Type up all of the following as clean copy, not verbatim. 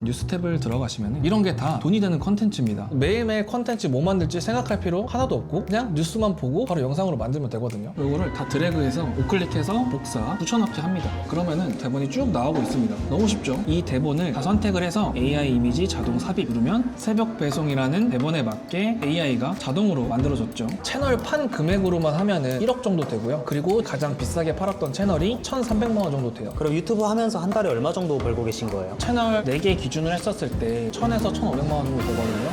뉴스 탭을 들어가시면 이런 게 다 돈이 되는 컨텐츠입니다. 매일매일 컨텐츠 뭐 만들지 생각할 필요 하나도 없고 그냥 뉴스만 보고 바로 영상으로 만들면 되거든요. 이거를 다 드래그해서 우클릭해서 복사, 붙여넣기 합니다. 그러면은 대본이 쭉 나오고 있습니다. 너무 쉽죠? 이 대본을 다 선택을 해서 AI 이미지 자동 삽입 누르면 새벽 배송이라는 대본에 맞게 AI가 자동으로 만들어줬죠. 채널 판 금액으로만 하면은 1억 정도 되고요. 그리고 가장 비싸게 팔았던 채널이 1,300만 원 정도 돼요. 그럼 유튜브 하면서 한 달에 얼마 정도 벌고 계신 거예요? 채널 4개 기준으로 했었을 때 1,000에서 1,500만 원 정도 되거든요.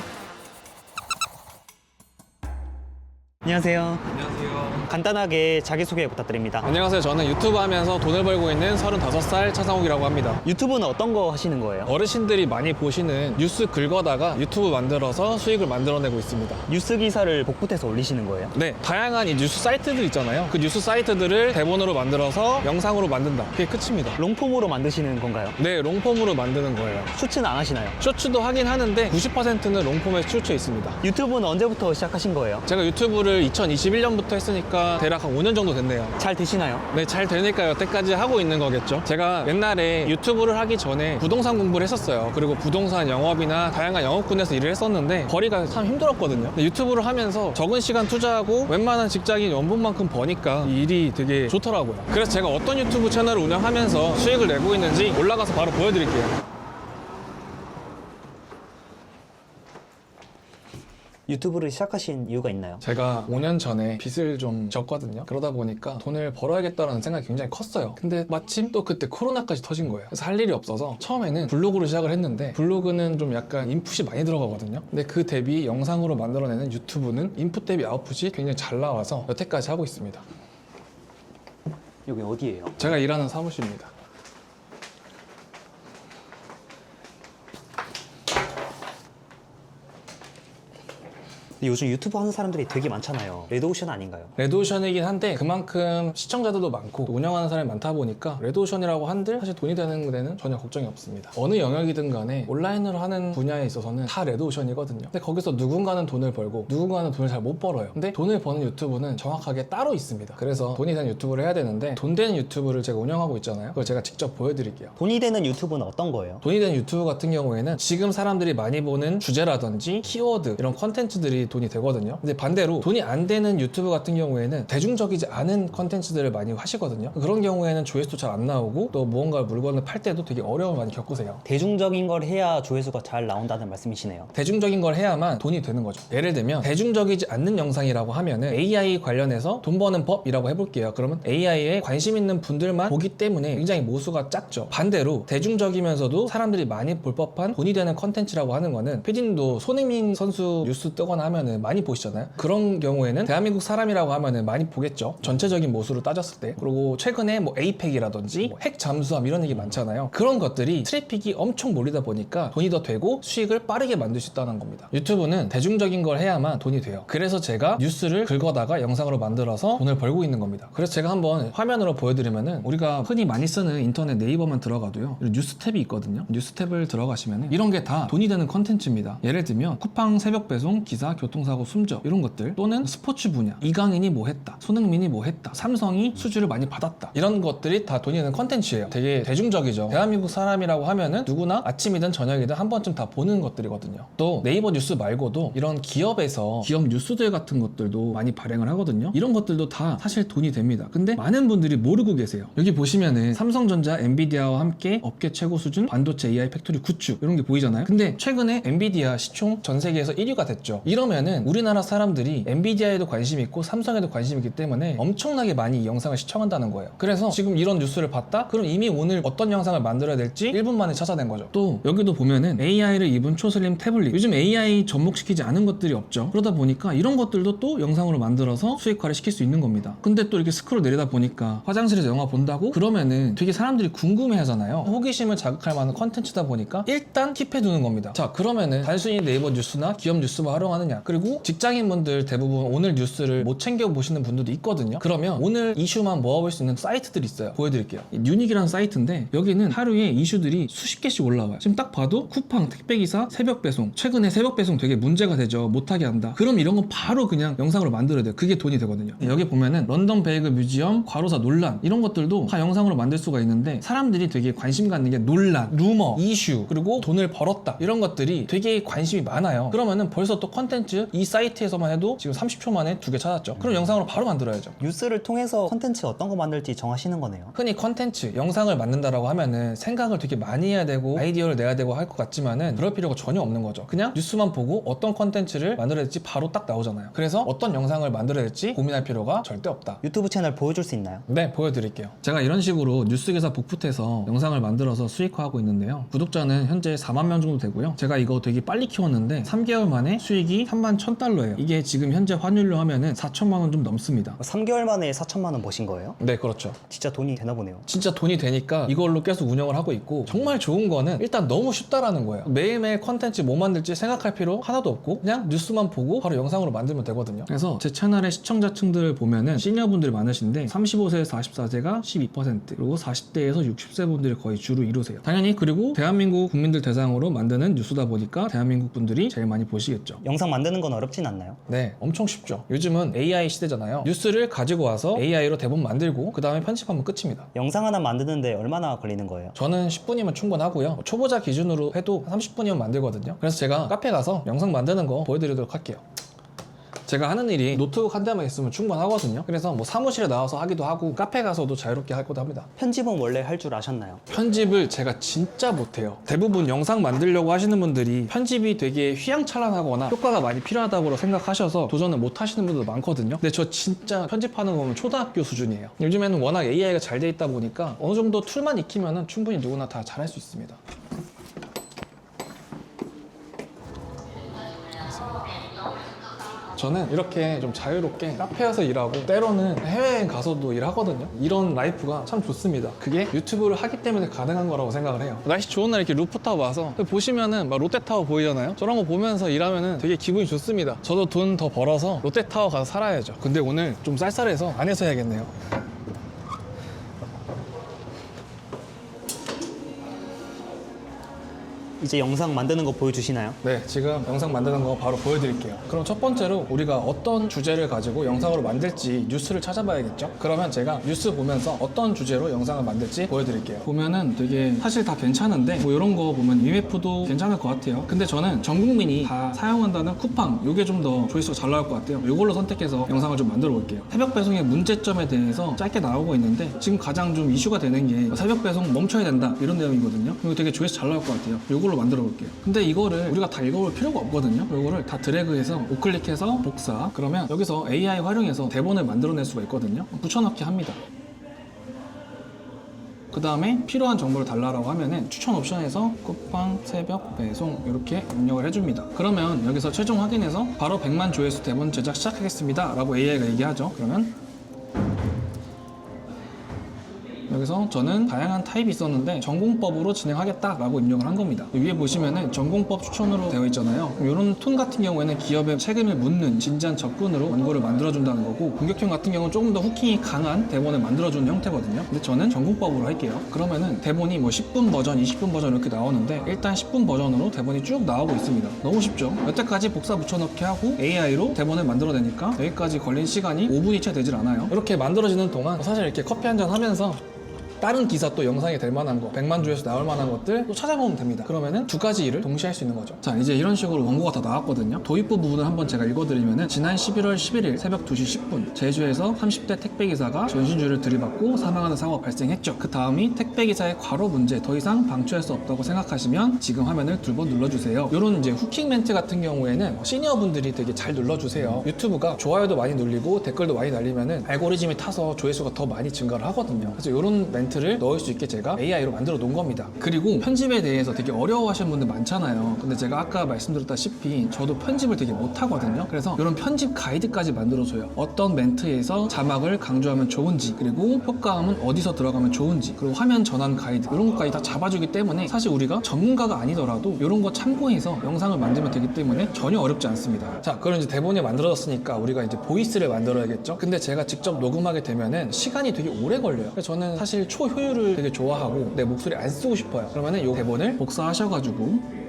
안녕하세요. 안녕하세요. 간단하게 자기소개 부탁드립니다. 안녕하세요. 저는 유튜브 하면서 돈을 벌고 있는 35살 차상욱이라고 합니다. 유튜브는 어떤 거 하시는 거예요? 어르신들이 많이 보시는 뉴스 긁어다가 유튜브 만들어서 수익을 만들어내고 있습니다. 뉴스 기사를 복붙해서 올리시는 거예요? 네, 다양한 이 뉴스 사이트들 있잖아요. 그 뉴스 사이트들을 대본으로 만들어서 영상으로 만든다. 그게 끝입니다. 롱폼으로 만드시는 건가요? 네, 롱폼으로 만드는 거예요. 슈츠는 안 하시나요? 쇼츠도 하긴 하는데 90%는 롱폼에 치우쳐 있습니다. 유튜브는 언제부터 시작하신 거예요? 제가 유튜브를 2021년부터 했으니까 대략 한 5년 정도 됐네요. 잘 되시나요? 네, 잘 되니까 여태까지 하고 있는 거겠죠. 제가 옛날에 유튜브를 하기 전에 부동산 공부를 했었어요. 그리고 부동산 영업이나 다양한 영업군에서 일을 했었는데 벌이가 참 힘들었거든요. 근데 유튜브를 하면서 적은 시간 투자하고 웬만한 직장인 연봉만큼 버니까 이 일이 되게 좋더라고요. 그래서 제가 어떤 유튜브 채널을 운영하면서 수익을 내고 있는지 올라가서 바로 보여드릴게요. 유튜브를 시작하신 이유가 있나요? 제가 5년 전에 빚을 좀 졌거든요. 그러다 보니까 돈을 벌어야겠다는 생각이 굉장히 컸어요. 근데 마침 또 그때 코로나까지 터진 거예요. 그래서 할 일이 없어서 처음에는 블로그로 시작을 했는데 블로그는 좀 약간 인풋이 많이 들어가거든요. 근데 그 대비 영상으로 만들어내는 유튜브는 인풋 대비 아웃풋이 굉장히 잘 나와서 여태까지 하고 있습니다. 여기 어디예요? 제가 일하는 사무실입니다. 근데 요즘 유튜브 하는 사람들이 되게 많잖아요. 레드오션 아닌가요? 레드오션이긴 한데 그만큼 시청자들도 많고 운영하는 사람이 많다 보니까 레드오션이라고 한들 사실 돈이 되는 데는 전혀 걱정이 없습니다. 어느 영역이든 간에 온라인으로 하는 분야에 있어서는 다 레드오션이거든요. 근데 거기서 누군가는 돈을 벌고 누군가는 돈을 잘 못 벌어요. 근데 돈을 버는 유튜브는 정확하게 따로 있습니다. 그래서 돈이 되는 유튜브를 해야 되는데 돈 되는 유튜브를 제가 운영하고 있잖아요. 그걸 제가 직접 보여드릴게요. 돈이 되는 유튜브는 어떤 거예요? 돈이 되는 유튜브 같은 경우에는 지금 사람들이 많이 보는 주제라든지 키워드 이런 컨텐츠들이 돈이 되거든요. 근데 반대로 돈이 안 되는 유튜브 같은 경우에는 대중적이지 않은 컨텐츠들을 많이 하시거든요. 그런 경우에는 조회수도 잘 안 나오고 또 무언가 물건을 팔 때도 되게 어려움을 많이 겪으세요. 대중적인 걸 해야 조회수가 잘 나온다는 말씀이시네요. 대중적인 걸 해야만 돈이 되는 거죠. 예를 들면 대중적이지 않는 영상이라고 하면은 AI 관련해서 돈 버는 법이라고 해볼게요. 그러면 AI에 관심 있는 분들만 보기 때문에 굉장히 모수가 작죠. 반대로 대중적이면서도 사람들이 많이 볼 법한 돈이 되는 컨텐츠라고 하는 거는 피디님도 손흥민 선수 뉴스 뜨거나 하면은 많이 보시잖아요. 그런 경우에는 대한민국 사람이라고 하면은 많이 보겠죠. 전체적인 모수를 따졌을 때. 그리고 최근에 뭐 에이펙이라든지 핵 잠수함 이런 얘기 많잖아요. 그런 것들이 트래픽이 엄청 몰리다 보니까 돈이 더 되고 수익을 빠르게 만들 수 있다는 겁니다. 유튜브는 대중적인 걸 해야만 돈이 돼요. 그래서 제가 뉴스를 긁어다가 영상으로 만들어서 돈을 벌고 있는 겁니다. 그래서 제가 한번 화면으로 보여드리면은 우리가 흔히 많이 쓰는 인터넷 네이버만 들어가도요. 뉴스 탭이 있거든요. 뉴스 탭을 들어가시면은 이런 게 다 돈이 되는 컨텐츠입니다. 예를 들면 쿠팡 새벽 배송, 기사, 교통사고 숨져 이런 것들 또는 스포츠 분야 이강인이 뭐 했다, 손흥민이 뭐 했다, 삼성이 수주를 많이 받았다 이런 것들이 다 돈이 되는 컨텐츠예요. 되게 대중적이죠. 대한민국 사람이라고 하면은 누구나 아침이든 저녁이든 한 번쯤 다 보는 것들이거든요. 또 네이버 뉴스 말고도 이런 기업에서 기업 뉴스들 같은 것들도 많이 발행을 하거든요. 이런 것들도 다 사실 돈이 됩니다. 근데 많은 분들이 모르고 계세요. 여기 보시면은 삼성전자, 엔비디아와 함께 업계 최고 수준 반도체 AI 팩토리 구축 이런 게 보이잖아요. 근데 최근에 엔비디아 시총 전 세계에서 1위가 됐죠. 이러면은 우리나라 사람들이 엔비디아에도 관심이 있고 삼성에도 관심이 있기 때문에 엄청나게 많이 이 영상을 시청한다는 거예요. 그래서 지금 이런 뉴스를 봤다? 그럼 이미 오늘 어떤 영상을 만들어야 될지 1분 만에 찾아낸 거죠. 또 여기도 보면은 AI를 입은 초슬림 태블릿 요즘 AI 접목시키지 않은 것들이 없죠. 그러다 보니까 이런 것들도 또 영상으로 만들어서 수익화를 시킬 수 있는 겁니다. 근데 또 이렇게 스크롤 내리다 보니까 화장실에서 영화 본다고? 그러면은 되게 사람들이 궁금해 하잖아요. 호기심을 자극할 만한 컨텐츠다 보니까 일단 킵해두는 겁니다. 자, 그러면은 단순히 네이버 뉴스나 기업 뉴스만 활용하느냐? 그리고 직장인분들 대부분 오늘 뉴스를 못 챙겨 보시는 분들도 있거든요. 그러면 오늘 이슈만 모아볼 수 있는 사이트들이 있어요. 보여드릴게요. 뉴닉이라는 사이트인데 여기는 하루에 이슈들이 수십 개씩 올라와요. 지금 딱 봐도 쿠팡, 택배기사, 새벽 배송. 최근에 새벽 배송 되게 문제가 되죠. 못하게 한다. 그럼 이런 건 바로 그냥 영상으로 만들어야 돼요. 그게 돈이 되거든요. 여기 보면은 런던 베이글 뮤지엄 과로사 논란 이런 것들도 다 영상으로 만들 수가 있는데 사람들이 되게 관심 갖는 게 논란, 루머, 이슈 그리고 돈을 벌었다 이런 것들이 되게 관심이 많아요. 그러면은 벌써 또 컨텐츠 이 사이트에서만 해도 지금 30초 만에 2개 찾았죠. 그럼 영상으로 바로 만들어야죠. 뉴스를 통해서 컨텐츠 어떤 거 만들지 정하시는 거네요. 흔히 컨텐츠, 영상을 만든다라고 하면은 생각을 되게 많이 해야 되고 아이디어를 내야 되고 할 것 같지만은 그럴 필요가 전혀 없는 거죠. 그냥 뉴스만 보고 어떤 컨텐츠를 만들어야 될지 바로 딱 나오잖아요. 그래서 어떤 영상을 만들어야 될지 고민할 필요가 절대 없다. 유튜브 채널 보여줄 수 있나요? 네, 보여드릴게요. 제가 이런 식으로 뉴스 기사 복붙해서 영상을 만들어서 수익화하고 있는데요. 구독자는 현재 4만 명 정도 되고요. 제가 이거 되게 빨리 키웠는데 3개월 만에 수익이 3만 1,000달러예요. 이게 지금 현재 환율로 하면은 4천만 원 좀 넘습니다. 3개월 만에 4천만 원 버신 거예요? 네, 그렇죠. 진짜 돈이 되나 보네요. 진짜 돈이 되니까 이걸로 계속 운영을 하고 있고 정말 좋은 거는 일단 너무 쉽다라는 거예요. 매일매일 컨텐츠 뭐 만들지 생각할 필요 하나도 없고 그냥 뉴스만 보고 바로 영상으로 만들면 되거든요. 그래서 제 채널의 시청자층들을 보면은 시니어분들이 많으신데 35세에서 44세가 12% 그리고 40대에서 60세 분들이 거의 주로 이루세요. 당연히 그리고 대한민국 국민들 대상으로 만드는 뉴스다 보니까 대한민국 분들이 제일 많이 보시겠죠. 영상 만드는 건 어렵진 않나요? 네, 엄청 쉽죠. 요즘은 AI 시대잖아요. 뉴스를 가지고 와서 AI로 대본 만들고 그 다음에 편집하면 끝입니다. 영상 하나 만드는데 얼마나 걸리는 거예요? 저는 10분이면 충분하고요. 초보자 기준으로 해도 30분이면 만들거든요. 그래서 제가 카페 가서 영상 만드는 거 보여드리도록 할게요. 제가 하는 일이 노트북 한 대만 있으면 충분하거든요. 그래서 뭐 사무실에 나와서 하기도 하고 카페 가서도 자유롭게 하기도 합니다. 편집은 원래 할 줄 아셨나요? 편집을 제가 진짜 못해요. 대부분 영상 만들려고 하시는 분들이 편집이 되게 휘황찬란하거나 효과가 많이 필요하다고 생각하셔서 도전을 못 하시는 분들도 많거든요. 근데 저 진짜 편집하는 거 보면 초등학교 수준이에요. 요즘에는 워낙 AI가 잘 돼 있다 보니까 어느 정도 툴만 익히면 충분히 누구나 다 잘할 수 있습니다. 저는 이렇게 좀 자유롭게 카페에서 일하고 때로는 해외여행 가서도 일하거든요. 이런 라이프가 참 좋습니다. 그게 유튜브를 하기 때문에 가능한 거라고 생각을 해요. 날씨 좋은 날 이렇게 루프탑 와서 보시면은 막 롯데타워 보이잖아요. 저런 거 보면서 일하면은 되게 기분이 좋습니다. 저도 돈 더 벌어서 롯데타워 가서 살아야죠. 근데 오늘 좀 쌀쌀해서 안에서 해야겠네요. 이제 영상 만드는 거 보여주시나요? 네, 지금 영상 만드는 거 바로 보여드릴게요. 그럼 첫 번째로 우리가 어떤 주제를 가지고 영상으로 만들지 뉴스를 찾아봐야겠죠? 그러면 제가 뉴스 보면서 어떤 주제로 영상을 만들지 보여드릴게요. 보면은 되게 사실 다 괜찮은데 뭐 이런 거 보면 위메프도 괜찮을 것 같아요. 근데 저는 전 국민이 다 사용한다는 쿠팡 이게 좀 더 조회수가 잘 나올 것 같아요. 이걸로 선택해서 영상을 좀 만들어 볼게요. 새벽 배송의 문제점에 대해서 짧게 나오고 있는데 지금 가장 좀 이슈가 되는 게 새벽 배송 멈춰야 된다 이런 내용이거든요. 이거 되게 조회수 잘 나올 것 같아요. 이걸로 만들어 볼게요. 근데 이거를 우리가 다 읽어볼 필요가 없거든요. 이거를 다 드래그해서 우클릭해서 복사. 그러면 여기서 AI 활용해서 대본을 만들어낼 수가 있거든요. 붙여넣기 합니다. 그 다음에 필요한 정보를 달라고 하면은 추천 옵션에서 쿠팡 새벽 배송 이렇게 입력을 해줍니다. 그러면 여기서 최종 확인해서 바로 100만 조회수 대본 제작 시작하겠습니다 라고 AI가 얘기하죠. 그러면 여기서 저는 다양한 타입이 있었는데 전공법으로 진행하겠다라고 입력을 한 겁니다. 위에 보시면은 전공법 추천으로 되어 있잖아요. 이런 톤 같은 경우에는 기업의 책임을 묻는 진지한 접근으로 원고를 만들어준다는 거고, 공격형 같은 경우는 조금 더 후킹이 강한 대본을 만들어주는 형태거든요. 근데 저는 전공법으로 할게요. 그러면은 대본이 뭐 10분 버전, 20분 버전 이렇게 나오는데 일단 10분 버전으로 대본이 쭉 나오고 있습니다. 너무 쉽죠? 여태까지 복사 붙여넣기 하고 AI로 대본을 만들어내니까 여기까지 걸린 시간이 5분이 채 되질 않아요. 이렇게 만들어지는 동안 사실 이렇게 커피 한잔 하면서 다른 기사 또 영상이 될 만한 거, 100만 조회수 나올 만한 것들 또 찾아보면 됩니다. 그러면은 두 가지 일을 동시에 할 수 있는 거죠. 자, 이제 이런 식으로 원고가 다 나왔거든요. 도입부 부분을 한번 제가 읽어드리면은 지난 11월 11일 새벽 2시 10분 제주에서 30대 택배기사가 전신주를 들이받고 사망하는 사고가 발생했죠. 그 다음이 택배기사의 과로 문제 더 이상 방치할 수 없다고 생각하시면 지금 화면을 2번 눌러주세요. 이런 이제 후킹 멘트 같은 경우에는 시니어분들이 되게 잘 눌러주세요. 유튜브가 좋아요도 많이 눌리고 댓글도 많이 날리면은 알고리즘이 타서 조회수가 더 많이 증가를 하거든요. 그래서 이런 멘트 멘트를 넣을 수 있게 제가 AI로 만들어 놓은 겁니다. 그리고 편집에 대해서 되게 어려워하시는 분들 많잖아요. 근데 제가 아까 말씀드렸다시피 저도 편집을 되게 못하거든요. 그래서 이런 편집 가이드까지 만들어줘요. 어떤 멘트에서 자막을 강조하면 좋은지, 그리고 효과음은 어디서 들어가면 좋은지, 그리고 화면 전환 가이드 이런 것까지 다 잡아주기 때문에 사실 우리가 전문가가 아니더라도 이런 거 참고해서 영상을 만들면 되기 때문에 전혀 어렵지 않습니다. 자, 그럼 이제 대본이 만들어졌으니까 우리가 이제 보이스를 만들어야겠죠. 근데 제가 직접 녹음하게 되면은 시간이 되게 오래 걸려요. 그래서 저는 사실 초효율을 되게 좋아하고 내 목소리 안 쓰고 싶어요. 그러면은 이 대본을 복사하셔가지고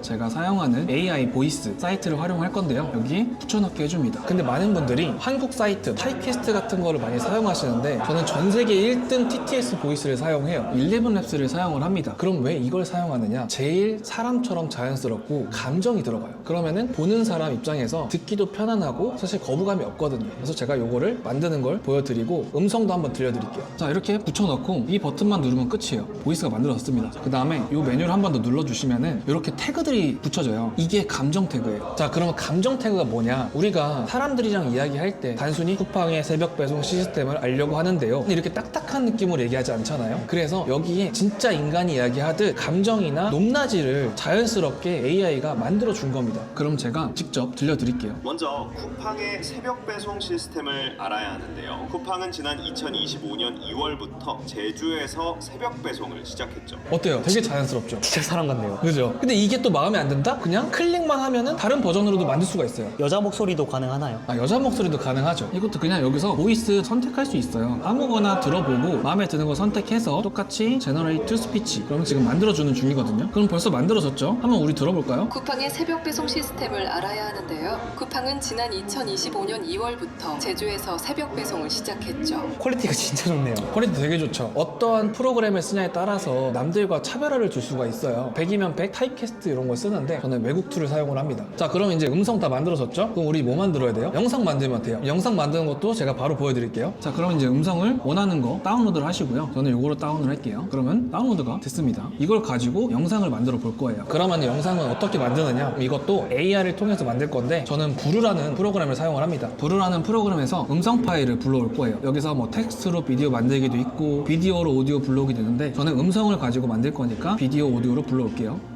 제가 사용하는 AI 보이스 사이트를 활용할 건데요. 여기에 붙여넣기 해줍니다. 근데 많은 분들이 한국 사이트, 타이캐스트 같은 거를 많이 사용하시는데 저는 전 세계 1등 TTS 보이스를 사용해요. 11랩스를 사용을 합니다. 그럼 왜 이걸 사용하느냐? 제일 사람처럼 자연스럽고 감정이 들어가요. 그러면은 보는 사람 입장에서 듣기도 편안하고 사실 거부감이 없거든요. 그래서 제가 요거를 만드는 걸 보여드리고 음성도 한번 들려드릴게요. 자, 이렇게 붙여넣고 이 버튼만 누르면 끝이에요. 보이스가 만들어졌습니다. 그 다음에 이 메뉴를 한 번 더 눌러주시면은 이렇게 태그들이 붙여져요. 이게 감정 태그예요. 자, 그러면 감정 태그가 뭐냐? 우리가 사람들이랑 이야기할 때 단순히 쿠팡의 새벽 배송 시스템을 알려고 하는데요. 근데 이렇게 딱딱한 느낌으로 얘기하지 않잖아요. 그래서 여기에 진짜 인간이 이야기하듯 감정이나 높낮이를 자연스럽게 AI가 만들어 준 겁니다. 그럼 제가 직접 들려드릴게요. 먼저 쿠팡의 새벽 배송 시스템을 알아야 하는데요. 쿠팡은 지난 2025년 2월부터 제주에서 새벽 배송을 시작했죠. 어때요? 되게 자연스럽죠? 진짜 사람 같네요. 그죠? 근데 이게 또 마음에 안 든다? 그냥 클릭만 하면은 다른 버전으로도 만들 수가 있어요. 여자 목소리도 가능하나요? 아, 여자 목소리도 가능하죠. 이것도 그냥 여기서 보이스 선택할 수 있어요. 아무거나 들어보고 마음에 드는 거 선택해서 똑같이 Generate to Speech 그러면 지금 만들어주는 중이거든요. 그럼 벌써 만들어졌죠? 한번 우리 들어볼까요? 쿠팡의 새벽 배송 시스템을 알아야 하는데요. 쿠팡은 지난 2025년 2월부터 제주에서 새벽 배송을 시작했죠. 퀄리티가 진짜 좋네요. 퀄리티 되게 좋죠. 어떠한 프로그램을 쓰냐에 따라서 남들과 차별화를 줄 수가 있어요. 100이면 100 타입캐스트 이런 걸 쓰는데 저는 외국 툴을 사용을 합니다. 자, 그럼 이제 음성 다 만들어졌죠? 그럼 우리 뭐 만들어야 돼요? 영상 만들면 돼요. 영상 만드는 것도 제가 바로 보여드릴게요. 자, 그럼 이제 음성을 원하는 거 다운로드를 하시고요. 저는 이거로 다운을 할게요. 그러면 다운로드가 됐습니다. 이걸 가지고 영상을 만들어 볼 거예요. 그러면 영상은 어떻게 만드느냐? 이것도 AI를 통해서 만들 건데 저는 부루라는 프로그램을 사용을 합니다. 부루라는 프로그램에서 음성 파일을 불러올 거예요. 여기서 뭐 텍스트로 비디오 만들기도 있고 비디오로 오디오 불러오기 되는데 저는 음성을 가지고 만들 거니까 비디오 오디오로 불러올게요.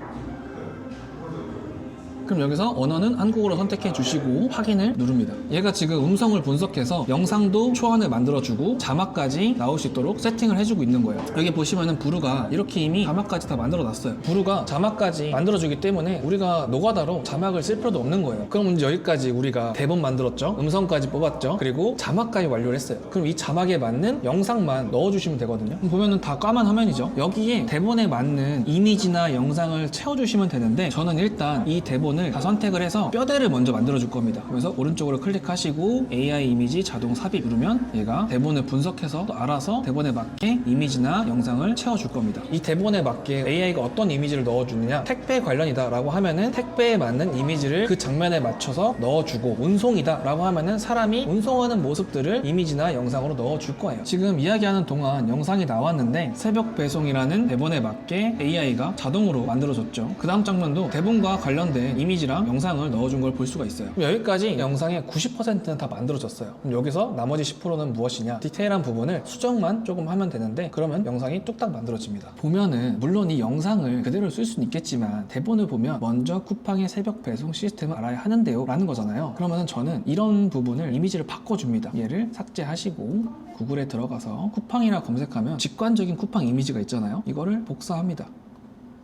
그럼 여기서 언어는 한국어로 선택해 주시고 확인을 누릅니다. 얘가 지금 음성을 분석해서 영상도 초안을 만들어주고 자막까지 나올 수 있도록 세팅을 해주고 있는 거예요. 여기 보시면은 부루가 이렇게 이미 자막까지 다 만들어 놨어요. 부루가 자막까지 만들어주기 때문에 우리가 노가다로 자막을 쓸 필요도 없는 거예요. 그럼 이제 여기까지 우리가 대본 만들었죠, 음성까지 뽑았죠, 그리고 자막까지 완료를 했어요. 그럼 이 자막에 맞는 영상만 넣어주시면 되거든요. 그럼 보면은 다 까만 화면이죠. 여기에 대본에 맞는 이미지나 영상을 채워주시면 되는데 저는 일단 이 대본을 다 선택을 해서 뼈대를 먼저 만들어 줄 겁니다. 그래서 오른쪽으로 클릭하시고 AI 이미지 자동 삽입 누르면 얘가 대본을 분석해서 또 알아서 대본에 맞게 이미지나 영상을 채워 줄 겁니다. 이 대본에 맞게 AI가 어떤 이미지를 넣어주느냐, 택배 관련이다 라고 하면은 택배에 맞는 이미지를 그 장면에 맞춰서 넣어주고, 운송이다 라고 하면은 사람이 운송하는 모습들을 이미지나 영상으로 넣어줄 거예요. 지금 이야기하는 동안 영상이 나왔는데 새벽 배송이라는 대본에 맞게 AI가 자동으로 만들어졌죠. 그 다음 장면도 대본과 관련된 이미지랑 영상을 넣어준 걸 볼 수가 있어요. 그럼 여기까지 영상의 90%는 다 만들어졌어요. 그럼 여기서 나머지 10%는 무엇이냐? 디테일한 부분을 수정만 조금 하면 되는데 그러면 영상이 뚝딱 만들어집니다. 보면은 물론 이 영상을 그대로 쓸 수는 있겠지만 대본을 보면 먼저 쿠팡의 새벽 배송 시스템을 알아야 하는데요 라는 거잖아요. 그러면 저는 이런 부분을 이미지를 바꿔줍니다. 얘를 삭제하시고 구글에 들어가서 쿠팡이라 검색하면 직관적인 쿠팡 이미지가 있잖아요. 이거를 복사합니다.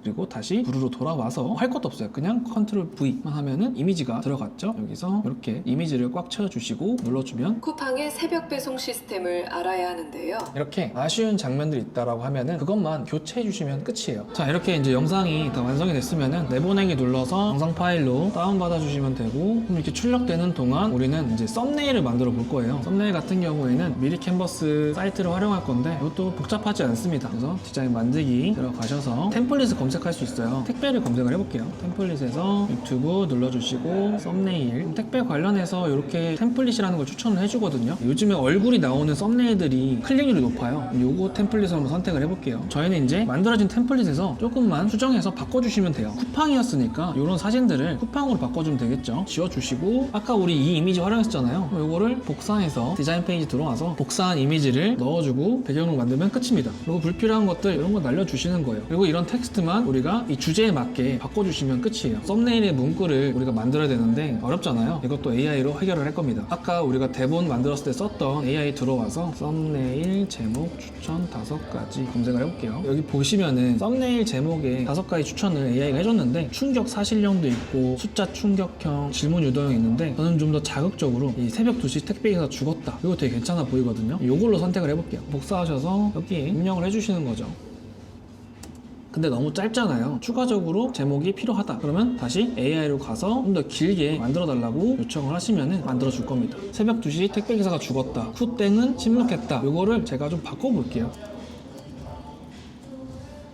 그리고 다시 부루로 돌아와서 할 것도 없어요. 그냥 컨트롤 V만 하면은 이미지가 들어갔죠. 여기서 이렇게 이미지를 꽉 채워주시고 눌러주면 쿠팡의 새벽 배송 시스템을 알아야 하는데요. 이렇게 아쉬운 장면들이 있다라고 하면은 그것만 교체해 주시면 끝이에요. 자, 이렇게 이제 영상이 다 완성이 됐으면은 내보내기 눌러서 영상 파일로 다운받아 주시면 되고, 그럼 이렇게 출력되는 동안 우리는 이제 썸네일을 만들어 볼 거예요. 썸네일 같은 경우에는 미리 캔버스 사이트를 활용할 건데 이것도 복잡하지 않습니다. 그래서 디자인 만들기 들어가셔서 템플릿을 검색 검색할 수 있어요. 택배를 검색을 해볼게요. 템플릿에서 유튜브 눌러주시고 썸네일, 택배 관련해서 이렇게 템플릿이라는 걸 추천을 해주거든요. 요즘에 얼굴이 나오는 썸네일들이 클릭률이 높아요. 요거 템플릿을 한번 선택을 해볼게요. 저희는 이제 만들어진 템플릿에서 조금만 수정해서 바꿔주시면 돼요. 쿠팡이었으니까 이런 사진들을 쿠팡으로 바꿔주면 되겠죠. 지워주시고 아까 우리 이 이미지 활용했잖아요. 요거를 복사해서 디자인 페이지 들어와서 복사한 이미지를 넣어주고 배경으로 만들면 끝입니다. 그리고 불필요한 것들 이런 거 날려주시는 거예요. 그리고 이런 텍스트만 우리가 이 주제에 맞게 바꿔주시면 끝이에요. 썸네일의 문구를 우리가 만들어야 되는데 어렵잖아요. 이것도 AI로 해결을 할 겁니다. 아까 우리가 대본 만들었을 때 썼던 AI 들어와서 썸네일 제목 추천 5가지 검색을 해볼게요. 여기 보시면은 썸네일 제목에 5가지 추천을 AI가 해줬는데 충격 사실형도 있고 숫자 충격형, 질문 유도형이 있는데 저는 좀 더 자극적으로 이 새벽 2시 택배기사 죽었다, 이거 되게 괜찮아 보이거든요. 이걸로 선택을 해볼게요. 복사하셔서 여기 입력을 해주시는 거죠. 근데 너무 짧잖아요. 추가적으로 제목이 필요하다 그러면 다시 AI로 가서 좀 더 길게 만들어 달라고 요청을 하시면 만들어 줄 겁니다. 새벽 2시 택배기사가 죽었다, 후땡은 침묵했다, 이거를 제가 좀 바꿔볼게요.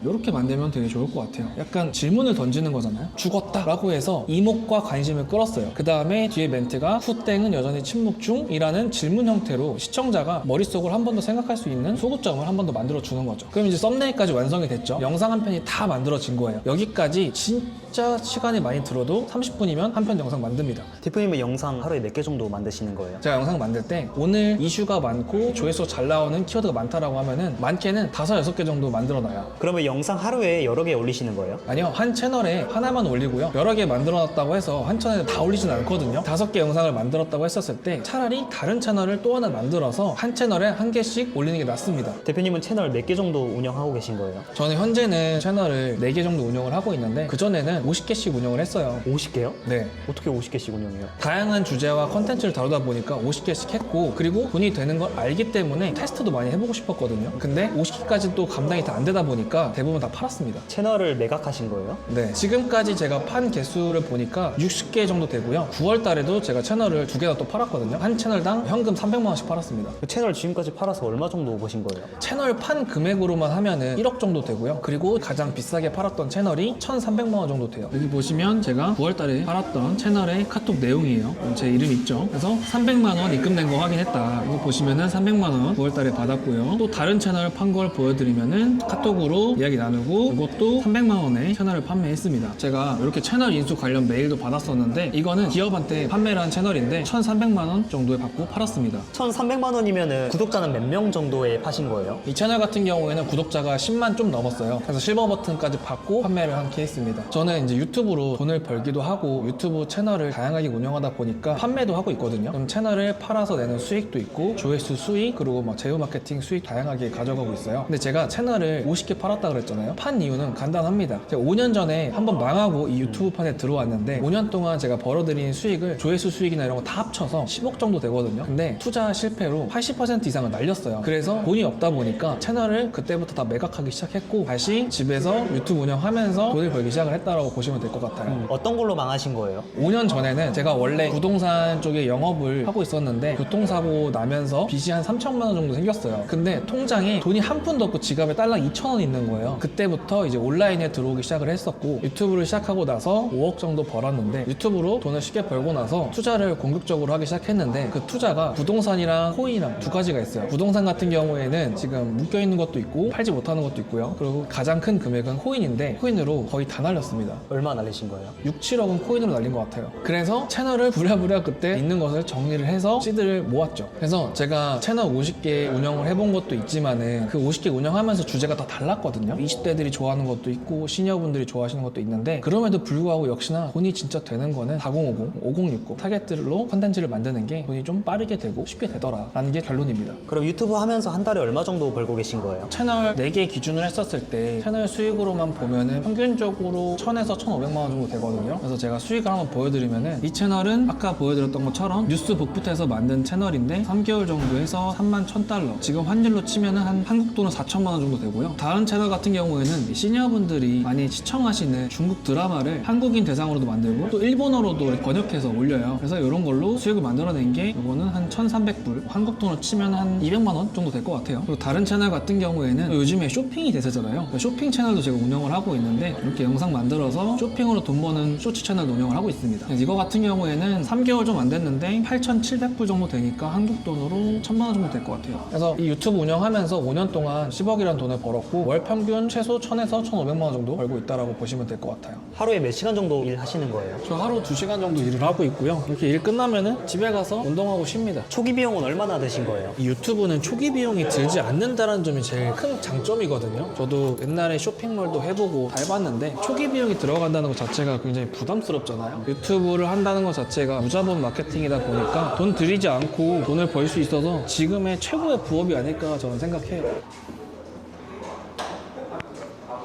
이렇게 만들면 되게 좋을 것 같아요. 약간 질문을 던지는 거잖아요. 죽었다 라고 해서 이목과 관심을 끌었어요. 그 다음에 뒤에 멘트가 후땡은 여전히 침묵 중이라는 질문 형태로 시청자가 머릿속을 한 번 더 생각할 수 있는 소구점을 한 번 더 만들어 주는 거죠. 그럼 이제 썸네일까지 완성이 됐죠. 영상 한 편이 다 만들어진 거예요. 여기까지 진짜 시간이 많이 들어도 30분이면 한 편 영상 만듭니다. 대표님은 영상 하루에 몇 개 정도 만드시는 거예요? 제가 영상 만들 때 오늘 이슈가 많고 조회수 잘 나오는 키워드가 많다라고 하면은 많게는 5, 6개 정도 만들어놔요. 그러면 영상 하루에 여러 개 올리시는 거예요? 아니요, 한 채널에 하나만 올리고요. 여러 개 만들어놨다고 해서 한 채널에 다 올리진 않거든요. 5개 영상을 만들었다고 했었을 때 차라리 다른 채널을 또 하나 만들어서 한 채널에 1개씩 올리는 게 낫습니다. 대표님은 채널 몇 개 정도 운영하고 계신 거예요? 저는 현재는 채널을 4개 정도 운영을 하고 있는데 그전에는 50개씩 운영을 했어요. 50개요? 네. 어떻게 50개씩 운영해요? 다양한 주제와 컨텐츠를 다루다 보니까 50개씩 했고, 그리고 돈이 되는 걸 알기 때문에 테스트도 많이 해보고 싶었거든요. 근데 50개까지 또 감당이 다 안 되다 보니까 대부분 다 팔았습니다. 채널을 매각하신 거예요? 네, 지금까지 제가 판 개수를 보니까 60개 정도 되고요. 9월 달에도 제가 채널을 2개나 또 팔았거든요. 한 채널당 현금 300만 원씩 팔았습니다. 그 채널 지금까지 팔아서 얼마 정도 버신 거예요? 채널 판 금액으로만 하면은 1억 정도 되고요. 그리고 가장 비싸게 팔았던 채널이 1,300만 원 정도 돼요. 여기 보시면 제가 9월 달에 팔았던 채널의 카톡 내용이에요. 제 이름 있죠. 그래서 300만 원 입금된 거 확인했다. 이거 보시면은 300만 원 9월 달에 받았고요. 또 다른 채널 판 걸 보여드리면은 카톡으로 이야기 나누고, 이것도 300만 원에 채널을 판매했습니다. 제가 이렇게 채널 인수 관련 메일도 받았었는데 이거는 기업한테 판매를 한 채널인데 1,300만 원 정도에 받고 팔았습니다. 1,300만 원이면은 구독자는 몇 명 정도에 파신 거예요? 이 채널 같은 경우에는 구독자가 10만 좀 넘었어요. 그래서 실버 버튼까지 받고 판매를 한 케이스입니다. 저는 이제 유튜브로 돈을 벌기도 하고 유튜브 채널을 다양하게 운영하다 보니까 판매도 하고 있거든요. 그럼 채널을 팔아서 내는 수익도 있고 조회수 수익, 그리고 막 제휴 마케팅 수익 다양하게 가져가고 있어요. 근데 제가 채널을 50개 팔았다 그랬잖아요. 판 이유는 간단합니다. 제가 5년 전에 한번 망하고 이 유튜브 판에 들어왔는데 5년 동안 제가 벌어들인 수익을 조회수 수익이나 이런 거 다 합쳐서 10억 정도 되거든요. 근데 투자 실패로 80% 이상을 날렸어요. 그래서 돈이 없다 보니까 채널을 그때부터 다 매각하기 시작했고 다시 집에서 유튜브 운영하면서 돈을 벌기 시작을 했다라고 보시면 될 것 같아요. 어떤 걸로 망하신 거예요? 5년 전에는 제가 원래 부동산 쪽에 영업을 하고 있었는데 교통사고 나면서 빚이 한 3천만 원 정도 생겼어요. 근데 통장에 돈이 한 푼도 없고 지갑에 달랑 2,000원 있는 거예요. 그때부터 이제 온라인에 들어오기 시작을 했었고 유튜브를 시작하고 나서 5억 정도 벌었는데 유튜브로 돈을 쉽게 벌고 나서 투자를 공격적으로 하기 시작했는데 그 투자가 부동산이랑 코인이랑 두 가지가 있어요. 부동산 같은 경우에는 지금 묶여있는 것도 있고 팔지 못하는 것도 있고요. 그리고 가장 큰 금액은 코인인데 코인으로 거의 다 날렸습니다. 얼마 날리신 거예요? 6, 7억은 코인으로 날린 것 같아요. 그래서 채널을 부랴부랴 그때 있는 것을 정리를 해서 시드를 모았죠. 그래서 제가 채널 50개 운영을 해본 것도 있지만은 그 50개 운영하면서 주제가 다 달랐거든요. 20대들이 좋아하는 것도 있고 시니어분들이 좋아하시는 것도 있는데 그럼에도 불구하고 역시나 돈이 진짜 되는 거는 4050, 5060 타겟들로 컨텐츠를 만드는 게 돈이 좀 빠르게 되고 쉽게 되더라 라는 게 결론입니다. 그럼 유튜브 하면서 한 달에 얼마 정도 벌고 계신 거예요? 채널 4개 기준으로 했었을 때 채널 수익으로만 보면은 평균적으로 1,000에서 1,500만 원 정도 되거든요. 그래서 제가 수익을 한번 보여드리면은 이 채널은 아까 보여드렸던 것처럼 뉴스 북부트에서 만든 채널인데 3개월 정도 해서 31,000달러, 지금 환율로 치면은 한 한국 돈은 4천만 원 정도 되고요. 다른 채널 같은 같은 경우에는 시니어분들이 많이 시청하시는 중국 드라마를 한국인 대상으로도 만들고 또 일본어로도 번역해서 올려요. 그래서 이런 걸로 수익을 만들어낸 게 이거는 한 1,300불, 한국 돈으로 치면 한 200만 원 정도 될 것 같아요. 그리고 다른 채널 같은 경우에는 요즘에 쇼핑이 대세잖아요. 쇼핑 채널도 제가 운영을 하고 있는데 이렇게 영상 만들어서 쇼핑으로 돈 버는 쇼츠 채널도 운영을 하고 있습니다. 이거 같은 경우에는 3개월 좀 안 됐는데 8,700불 정도 되니까 한국 돈으로 1,000만 원 정도 될 것 같아요. 그래서 이 유튜브 운영하면서 5년 동안 10억이라는 돈을 벌었고 월 평균 최소 1,000에서 1,500만 원 정도 벌고 있다라고 보시면 될 것 같아요. 하루에 몇 시간 정도 일하시는 거예요? 저 하루 2시간 정도 일을 하고 있고요. 이렇게 일 끝나면은 집에 가서 운동하고 쉽니다. 초기 비용은 얼마나 드신 거예요? 이 유튜브는 초기 비용이 들지 않는다는 점이 제일 큰 장점이거든요. 저도 옛날에 쇼핑몰도 해보고 다 해봤는데 초기 비용이 들어간다는 것 자체가 굉장히 부담스럽잖아요. 유튜브를 한다는 것 자체가 무자본 마케팅이다 보니까 돈 들이지 않고 돈을 벌 수 있어서 지금의 최고의 부업이 아닐까 저는 생각해요.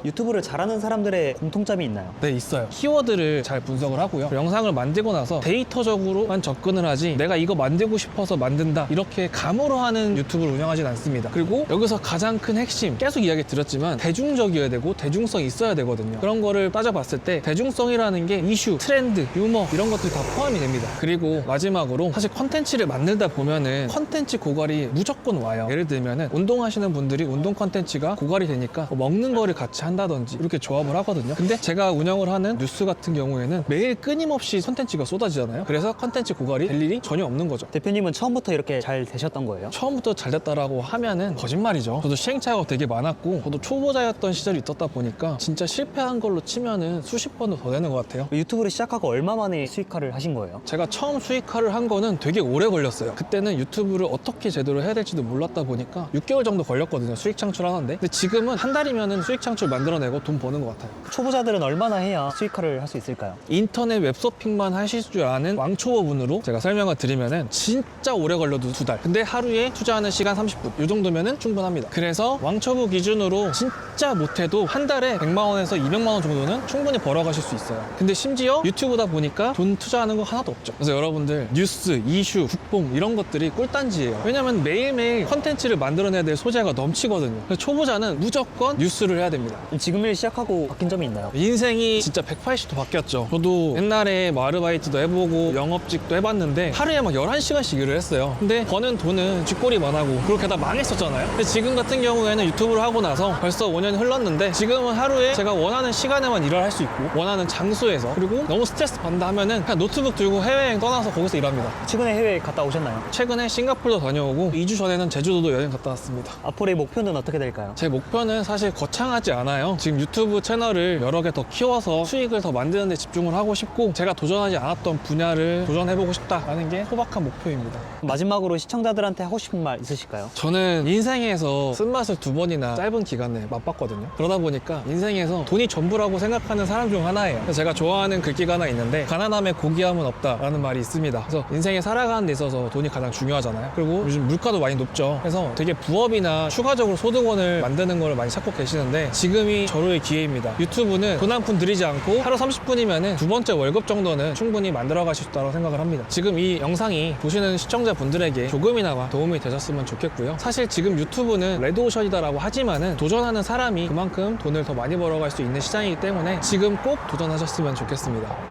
유튜브를 잘하는 사람들의 공통점이 있나요? 네, 있어요. 키워드를 잘 분석을 하고요. 영상을 만들고 나서 데이터적으로만 접근을 하지 내가 이거 만들고 싶어서 만든다 이렇게 감으로 하는 유튜브를 운영하진 않습니다. 그리고 여기서 가장 큰 핵심, 계속 이야기 드렸지만 대중적이어야 되고 대중성이 있어야 되거든요. 그런 거를 따져봤을 때 대중성이라는 게 이슈, 트렌드, 유머 이런 것들이 다 포함이 됩니다. 그리고 마지막으로 사실 컨텐츠를 만들다 보면은 컨텐츠 고갈이 무조건 와요. 예를 들면은 운동하시는 분들이 운동 컨텐츠가 고갈이 되니까 뭐 먹는 거를 같이 한다든지 이렇게 조합을 하거든요. 근데 제가 운영을 하는 뉴스 같은 경우에는 매일 끊임없이 컨텐츠가 쏟아지잖아요. 그래서 컨텐츠 고갈이 될 일이 전혀 없는 거죠. 대표님은 처음부터 이렇게 잘 되셨던 거예요? 처음부터 잘 됐다라고 하면은 거짓말이죠. 저도 시행착오가 되게 많았고 저도 초보자였던 시절이 있었다 보니까 진짜 실패한 걸로 치면은 수십 번도 더 되는 것 같아요. 유튜브를 시작하고 얼마 만에 수익화를 하신 거예요? 제가 처음 수익화를 한 거는 되게 오래 걸렸어요. 그때는 유튜브를 어떻게 제대로 해야 될지도 몰랐다 보니까 6개월 정도 걸렸거든요. 수익 창출하는데. 근데 지금은 한 달이면은 수익 창출 만들어내고 돈 버는 것 같아요. 초보자들은 얼마나 해야 수익화를 할 수 있을까요? 인터넷 웹서핑만 하실 줄 아는 왕초보분으로 제가 설명을 드리면은 진짜 오래 걸려도 2달. 근데 하루에 투자하는 시간 30분. 이 정도면은 충분합니다. 그래서 왕초보 기준으로 진짜 못해도 한 달에 100만 원에서 200만 원 정도는 충분히 벌어가실 수 있어요. 근데 심지어 유튜브다 보니까 돈 투자하는 거 하나도 없죠. 그래서 여러분들 뉴스, 이슈, 국뽕 이런 것들이 꿀단지예요. 왜냐면 매일매일 컨텐츠를 만들어내야 될 소재가 넘치거든요. 그래서 초보자는 무조건 뉴스를 해야 됩니다. 지금 일 시작하고 바뀐 점이 있나요? 인생이 진짜 180도 바뀌었죠. 저도 옛날에 뭐 아르바이트도 해보고 영업직도 해봤는데 하루에 막 11시간씩 일을 했어요. 근데 버는 돈은 쥐꼬리만 하고 그렇게 다 망했었잖아요. 근데 지금 같은 경우에는 유튜브를 하고 나서 벌써 5년이 흘렀는데 지금은 하루에 제가 원하는 시간에만 일을 할 수 있고 원하는 장소에서 그리고 너무 스트레스 받는다 하면은 그냥 노트북 들고 해외여행 떠나서 거기서 일합니다. 최근에 해외 갔다 오셨나요? 최근에 싱가포르도 다녀오고 2주 전에는 제주도도 여행 갔다 왔습니다. 앞으로의 목표는 어떻게 될까요? 제 목표는 사실 거창하지 않아요. 지금 유튜브 채널을 여러 개 더 키워서 수익을 더 만드는 데 집중을 하고 싶고 제가 도전하지 않았던 분야를 도전해보고 싶다라는 게 소박한 목표입니다. 마지막으로 시청자들한테 하고 싶은 말 있으실까요? 저는 인생에서 쓴맛을 2번이나 짧은 기간에 맛봤거든요. 그러다 보니까 인생에서 돈이 전부라고 생각하는 사람 중 하나예요. 그래서 제가 좋아하는 글귀가 하나 있는데 가난함에 고귀함은 없다라는 말이 있습니다. 그래서 인생에 살아가는 데 있어서 돈이 가장 중요하잖아요. 그리고 요즘 물가도 많이 높죠. 그래서 되게 부업이나 추가적으로 소득원을 만드는 걸 많이 찾고 계시는데 지금이 절호의 기회입니다. 유튜브는 돈 한 푼 들이지 않고 하루 30분이면 두 번째 월급 정도는 충분히 만들어 가실 수 있다고 생각을 합니다. 지금 이 영상이 보시는 시청자분들에게 조금이나마 도움이 되셨으면 좋겠고요. 사실 지금 유튜브는 레드오션이다라고 하지만은 도전하는 사람이 그만큼 돈을 더 많이 벌어갈 수 있는 시장이기 때문에 지금 꼭 도전하셨으면 좋겠습니다.